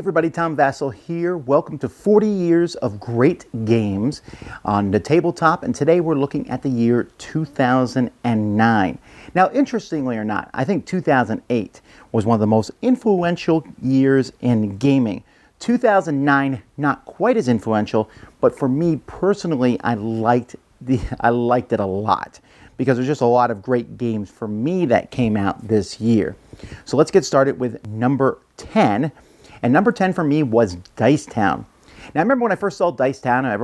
everybody, Tom Vasel here. Welcome to 40 years of great games on the tabletop, and today we're looking at the year 2009. Now, interestingly or not, I think 2008 was one of the most influential years in gaming. 2009, not quite as influential, but for me personally, I liked it a lot because there's just a lot of great games for me that came out this year. So let's get started with number 10. And number 10 for me was Dice Town. Now, I remember when I first saw Dice Town, I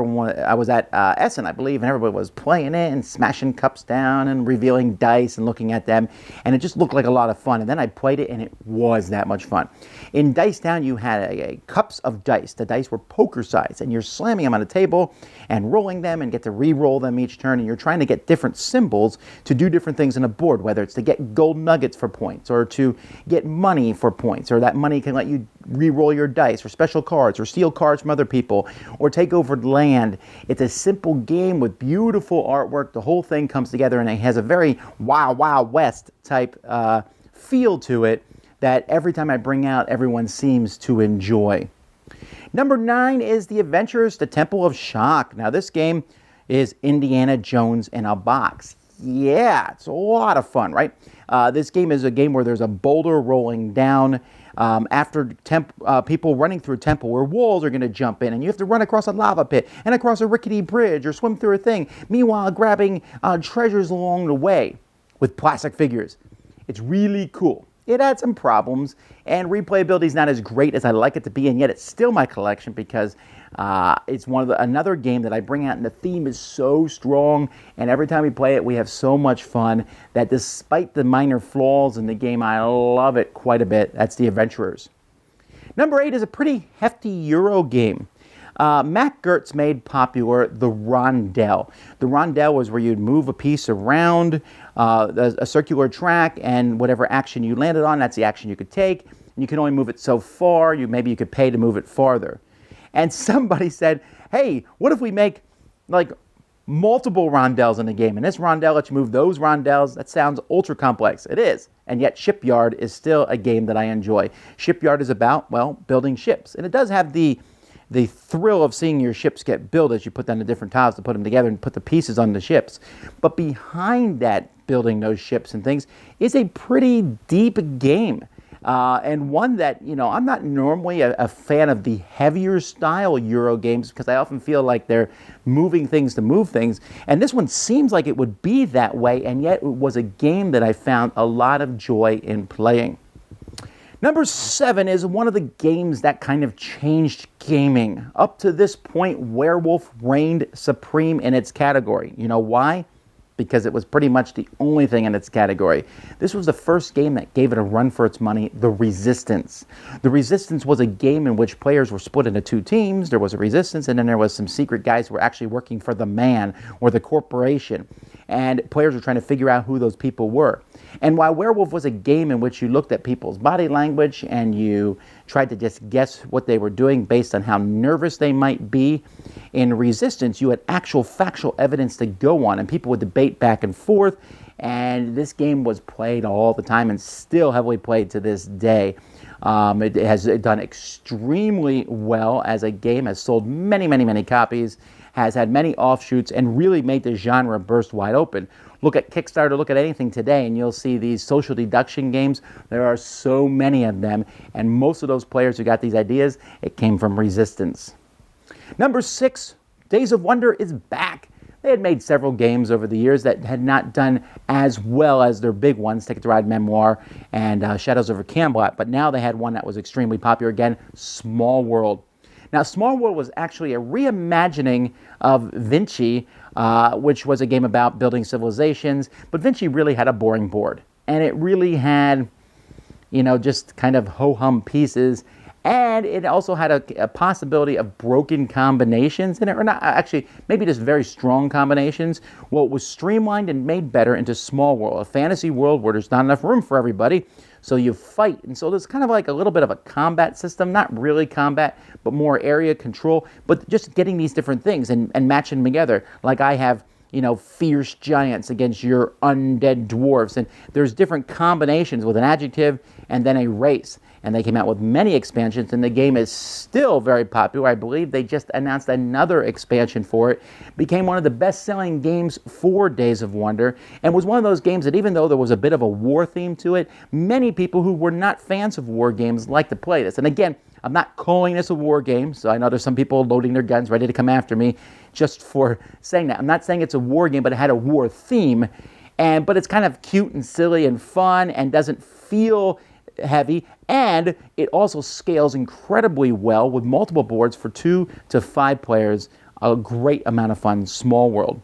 was at Essen, I believe, and everybody was playing it and smashing cups down and revealing dice and looking at them, and it just looked like a lot of fun. And then I played it, and it was that much fun. In Dice Town, you had a cups of dice. The dice were poker sized, and you're slamming them on a table and rolling them and get to re-roll them each turn, and you're trying to get different symbols to do different things on a board, whether it's to get gold nuggets for points or to get money for points, or that money can let you re-roll your dice or special cards or steal cards from other people or take over land. It's a simple game with beautiful artwork. The whole thing comes together and it has a very Wild Wild West type feel to it that every time I bring out, everyone seems to enjoy. Number 9 is The Adventures, The Temple of Shock. Now, this game is Indiana Jones in a box. Yeah, it's a lot of fun, right? This game is a game where there's a boulder rolling down after people running through a temple where walls are going to jump in, and you have to run across a lava pit and across a rickety bridge or swim through a thing, meanwhile grabbing treasures along the way with plastic figures. It's really cool. It had some problems, and replayability is not as great as I like it to be, and yet it's still my collection because it's another game that I bring out, and the theme is so strong, and every time we play it, we have so much fun that despite the minor flaws in the game, I love it quite a bit. That's The Adventurers. Number 8 is a pretty hefty Euro game. Mac Gertz made popular the rondel. The rondel was where you'd move a piece around a circular track, and whatever action you landed on, that's the action you could take. And you can only move it so far. Maybe you could pay to move it farther. And somebody said, hey, what if we make like multiple rondels in the game? And this rondel lets you move those rondels. That sounds ultra complex. It is. And yet Shipyard is still a game that I enjoy. Shipyard is about, well, building ships. And it does have the thrill of seeing your ships get built as you put down the different tiles to put them together and put the pieces on the ships. But behind that, building those ships and things, is a pretty deep game. And one that, I'm not normally a fan of the heavier style Euro games because I often feel like they're moving things to move things. And this one seems like it would be that way, and yet it was a game that I found a lot of joy in playing. Number 7 is one of the games that kind of changed gaming. Up to this point, Werewolf reigned supreme in its category. You know why? Because it was pretty much the only thing in its category. This was the first game that gave it a run for its money, The Resistance. The Resistance was a game in which players were split into 2 teams. There was a resistance, and then there was some secret guys who were actually working for the man or the corporation. And players were trying to figure out who those people were. And while Werewolf was a game in which you looked at people's body language and you tried to just guess what they were doing based on how nervous they might be, in Resistance you had actual factual evidence to go on, and people would debate back and forth, and this game was played all the time and still heavily played to this day. It has done extremely well as a game, has sold many, many, many copies, has had many offshoots, and really made the genre burst wide open. Look at Kickstarter, look at anything today, and you'll see these social deduction games. There are so many of them, and most of those players who got these ideas, it came from Resistance. Number 6, Days of Wonder is back. They had made several games over the years that had not done as well as their big ones, Ticket to Ride Memoir and Shadows over Camelot, but now they had one that was extremely popular again, Small World. Now, Small World was actually a reimagining of Vinci, which was a game about building civilizations, but Vinci really had a boring board, and it really had, just kind of ho-hum pieces, and it also had a possibility of broken combinations in it, or not, actually, maybe just very strong combinations. Well, it was streamlined and made better into Small World, a fantasy world where there's not enough room for everybody, so you fight. And so there's kind of like a little bit of a combat system, not really combat, but more area control, but just getting these different things and matching them together. Like I have, fierce giants against your undead dwarves. And there's different combinations with an adjective and then a race. And they came out with many expansions, and the game is still very popular. I believe they just announced another expansion for it. Became one of the best-selling games for Days of Wonder, and was one of those games that, even though there was a bit of a war theme to it, many people who were not fans of war games like to play this. And again, I'm not calling this a war game, so I know there's some people loading their guns ready to come after me just for saying that. I'm not saying it's a war game, but it had a war theme, but it's kind of cute and silly and fun and doesn't feel heavy, and it also scales incredibly well with multiple boards for 2 to 5 players. A great amount of fun, small world.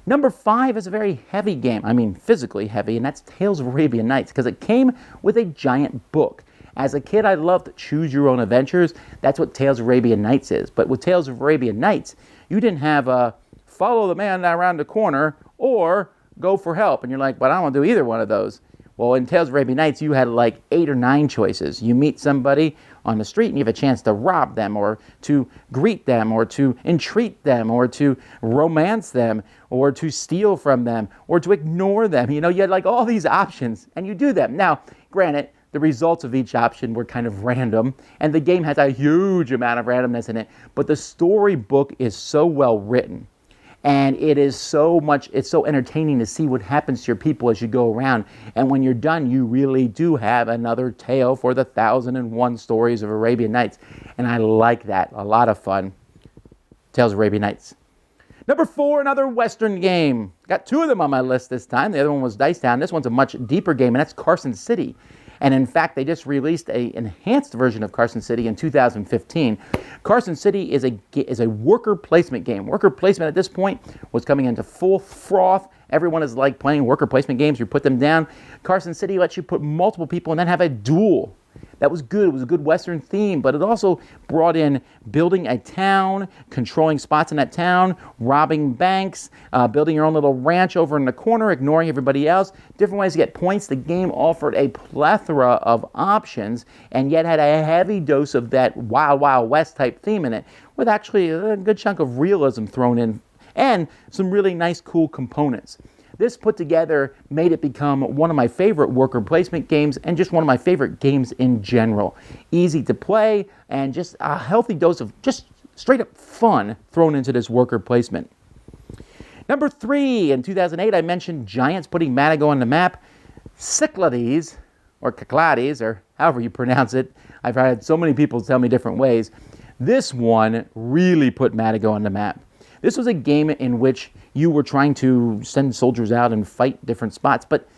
Number 5 is a very heavy game, I mean physically heavy, and that's Tales of Arabian Nights, because it came with a giant book. As a kid, I loved Choose Your Own Adventures. That's what Tales of Arabian Nights is. But with Tales of Arabian Nights, you didn't have follow the man around the corner or go for help. And you're like, but I don't want to do either one of those. Well, in Tales of Arabian Nights, you had like 8 or 9 choices. You meet somebody on the street and you have a chance to rob them or to greet them or to entreat them or to romance them or to steal from them or to ignore them. You had like all these options, and you do them. Now, granted, the results of each option were kind of random, and the game has a huge amount of randomness in it, but the storybook is so well written, and it's so entertaining to see what happens to your people as you go around, and when you're done, you really do have another tale for the 1001 stories of Arabian Nights, and I like that. A lot of fun. Tales of Arabian Nights. Number 4, another Western game. Got 2 of them on my list this time. The other one was Dice Town. This one's a much deeper game, and that's Carson City. And in fact, they just released an enhanced version of Carson City in 2015. Carson City is a worker placement game. Worker placement at this point was coming into full froth. Everyone is like playing worker placement games. You put them down. Carson City lets you put multiple people and then have a duel. That was good. It was a good Western theme, but it also brought in building a town, controlling spots in that town, robbing banks, building your own little ranch over in the corner, ignoring everybody else, different ways to get points. The game offered a plethora of options and yet had a heavy dose of that Wild Wild West type theme in it, with actually a good chunk of realism thrown in and some really nice, cool components. This put together made it become one of my favorite worker placement games and just one of my favorite games in general. Easy to play and just a healthy dose of just straight up fun thrown into this worker placement. Number 3, in 2008, I mentioned giants putting Madigo on the map. Cyclades, or Cyclades, or however you pronounce it. I've had so many people tell me different ways. This one really put Madigo on the map. This was a game in which you were trying to send soldiers out and fight different spots, but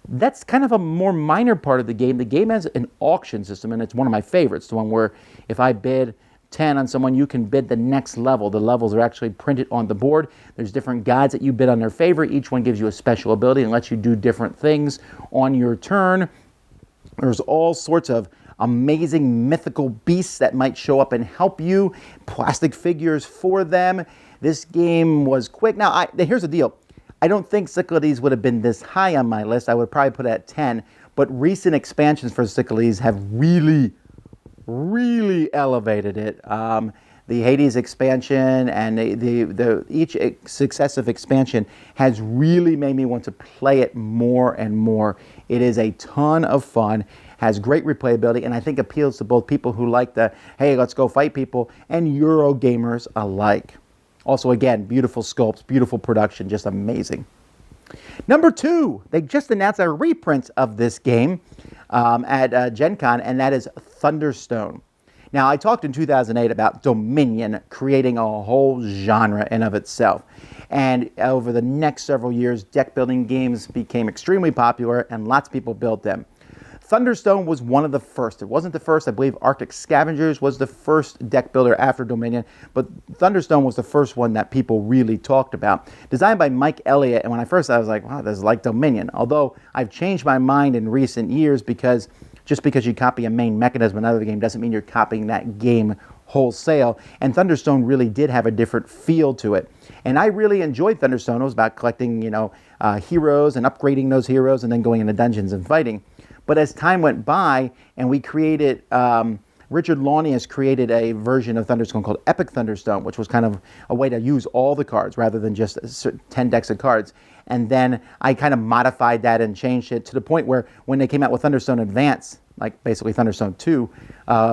that's kind of a more minor part of the game. The game has an auction system, and it's one of my favorites, the one where if I bid 10 on someone, you can bid the next level. The levels are actually printed on the board. There's different gods that you bid on their favor. Each one gives you a special ability and lets you do different things on your turn. There's all sorts of amazing mythical beasts that might show up and help you, plastic figures for them. This game was quick. Now, here's the deal. I don't think Cyclades would have been this high on my list. I would probably put it at 10. But recent expansions for Cyclades have really, really elevated it. The Hades expansion and each successive expansion has really made me want to play it more and more. It is a ton of fun, has great replayability, and I think appeals to both people who like the, hey, let's go fight people, and Euro gamers alike. Also, again, beautiful sculpts, beautiful production, just amazing. Number 2, they just announced a reprint of this game at Gen Con, and that is Thunderstone. Now, I talked in 2008 about Dominion creating a whole genre in of itself. And over the next several years, deck building games became extremely popular, and lots of people built them. Thunderstone was one of the first. It wasn't the first. I believe Arctic Scavengers was the first deck builder after Dominion, but Thunderstone was the first one that people really talked about. Designed by Mike Elliott, and when I first I was like, wow, this is like Dominion. Although I've changed my mind in recent years, because just because you copy a main mechanism in another game doesn't mean you're copying that game wholesale. And Thunderstone really did have a different feel to it. And I really enjoyed Thunderstone. It was about collecting, heroes and upgrading those heroes and then going into dungeons and fighting. But as time went by and we created Richard Launius created a version of Thunderstone called Epic Thunderstone, which was kind of a way to use all the cards rather than just 10 decks of cards. And then I kind of modified that and changed it to the point where when they came out with Thunderstone Advance, like basically Thunderstone 2,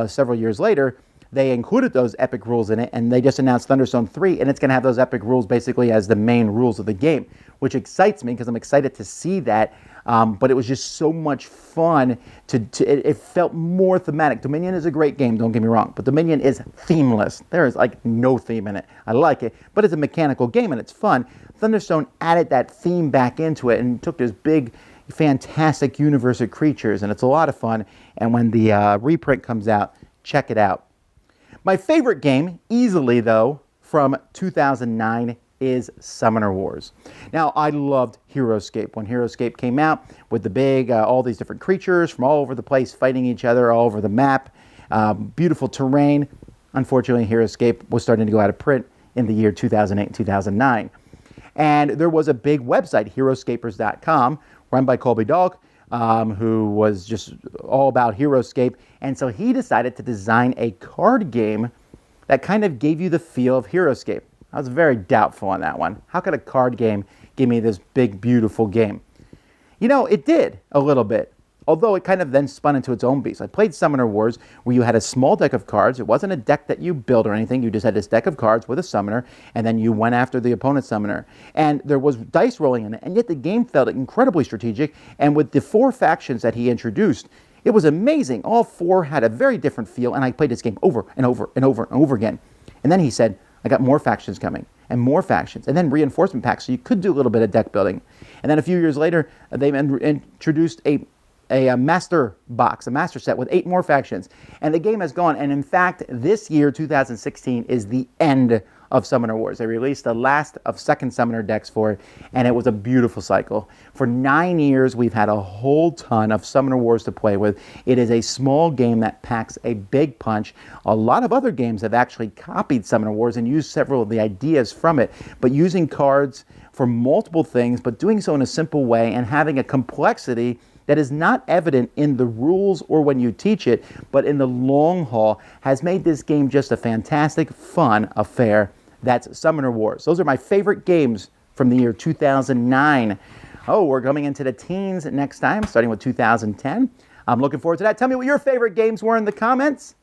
several years later, they included those epic rules in it, and they just announced Thunderstone 3, and it's going to have those epic rules basically as the main rules of the game, which excites me because I'm excited to see that. But it was just so much fun. It felt more thematic. Dominion is a great game, don't get me wrong, but Dominion is themeless. There is like no theme in it. I like it, but it's a mechanical game and it's fun. Thunderstone added that theme back into it and took this big, fantastic universe of creatures, and it's a lot of fun. And when the reprint comes out, check it out. My favorite game, easily though, from 2009 is Summoner Wars. Now, I loved Heroescape. When Heroescape came out with the big, all these different creatures from all over the place fighting each other all over the map, beautiful terrain. Unfortunately, Heroescape was starting to go out of print in the year 2008 and 2009. And there was a big website, Heroescapers.com, run by Colby Dahlk, who was just all about Heroescape. And so he decided to design a card game that kind of gave you the feel of Heroescape. I was very doubtful on that one. How could a card game give me this big, beautiful game? You know, it did a little bit, although it kind of then spun into its own beast. I played Summoner Wars, where you had a small deck of cards. It wasn't a deck that you built or anything. You just had this deck of cards with a summoner, and then you went after the opponent's summoner. And there was dice rolling in it, and yet the game felt incredibly strategic. And with the 4 factions that he introduced, it was amazing. All 4 had a very different feel, and I played this game over and over and over and over again. And then he said, I got more factions coming, and more factions, and then reinforcement packs, so you could do a little bit of deck building. And then a few years later, they introduced a master box, a master set with 8 more factions. And the game has gone, and in fact, this year, 2016, is the end of Summoner Wars. They released the last of second Summoner decks for it, and it was a beautiful cycle. For 9 years, we've had a whole ton of Summoner Wars to play with. It is a small game that packs a big punch. A lot of other games have actually copied Summoner Wars and used several of the ideas from it, but using cards for multiple things, but doing so in a simple way and having a complexity that is not evident in the rules or when you teach it, but in the long haul, has made this game just a fantastic, fun affair. That's Summoner Wars. Those are my favorite games from the year 2009. Oh, we're coming into the teens next time, starting with 2010. I'm looking forward to that. Tell me what your favorite games were in the comments.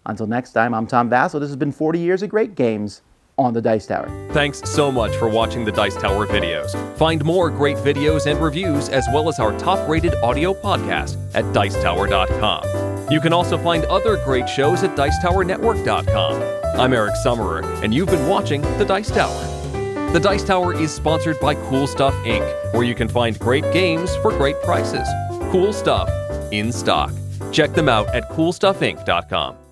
Until next time, I'm Tom Vasel. This has been 40 years of great games on the Dice Tower. Thanks so much for watching the Dice Tower videos. Find more great videos and reviews, as well as our top-rated audio podcast at Dicetower.com. You can also find other great shows at Dicetowernetwork.com. I'm Eric Summerer, and you've been watching the Dice Tower. The Dice Tower is sponsored by Cool Stuff Inc., where you can find great games for great prices. Cool stuff in stock. Check them out at CoolStuffInc.com.